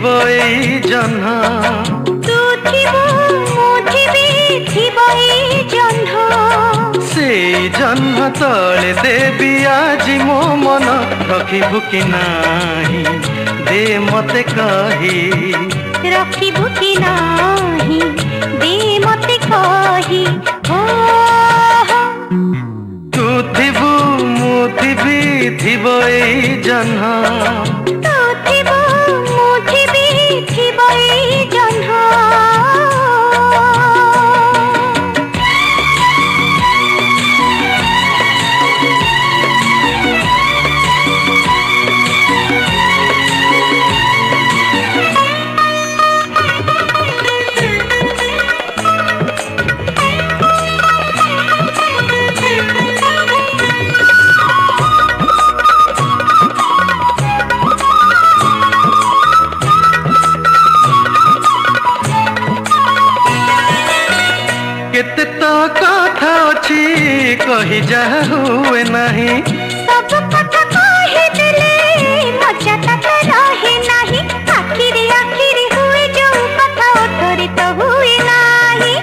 थिबो एई जह्न तू थिबो मु थिबी थिबो एई जह्न सेई जह्न तले देबी आजी मो मन रखिबु कि नाही दे मते कही रखिबु कि नाही दे मते कही हो तू थिबु मु थिबी थिबो एई जह्न तू थिबो मु थिबी थिबो एई जह्न केते तो कथा अछि कहि जा हुए नाही सब कथा कहि देले मजा तक रहे नाही आखिर हुए जो कथा उठरे तो हुए नाही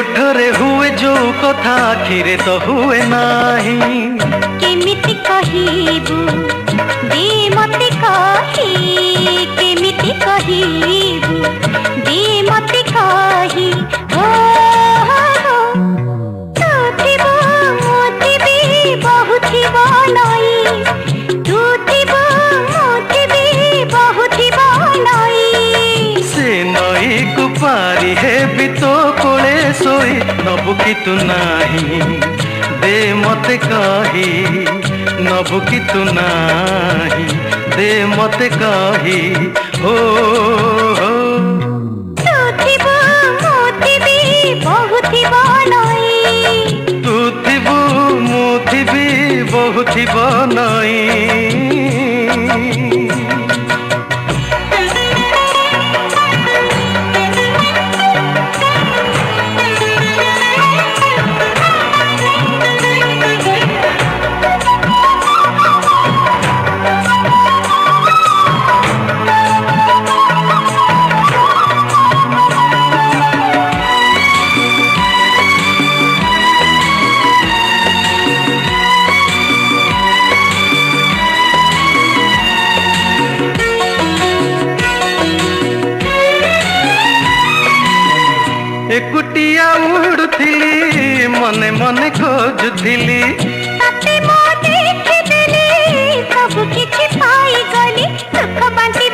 उठरे हुए जो कथा आखिरे तो हुए नाही केमिति कहिबु दे मते कही केमिति कहिबु दे मते कही हो तू थिबो मु थिबी बहु थिबो नई तू थिबो मु थिबी बहु थिबो नई से नई को पारी हेबी तो कोले सोई नबु कि तू नाही दे मते कही नबु कि तू नाही दे मते कही हो तू थिबो मु थिबी बहु थिबो नई तू थिबु मु थिबी बहु थिबो नई एकुटिया उड़ुथिली मने मने खोजुथिली ताते मो देखिदेली सब किछि पाई गली दुख बांटी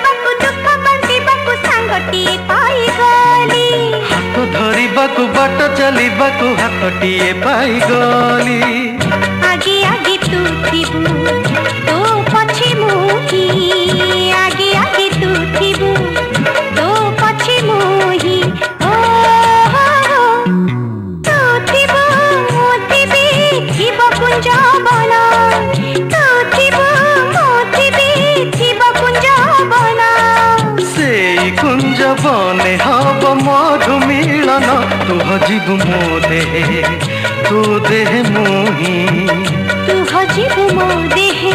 बाकु सांगटिए पाई गली हाथ धरिबाकु बाट चलिबाकु हाथटिए पाई गली आगे आगे तू थिबु तो पछे मुही आगे आगे तू थिबु तो पछे मुही कुंज बने हब मधु मिलन तू हजिबु मो देहे तू देह मुही तू हजिबु मो देहे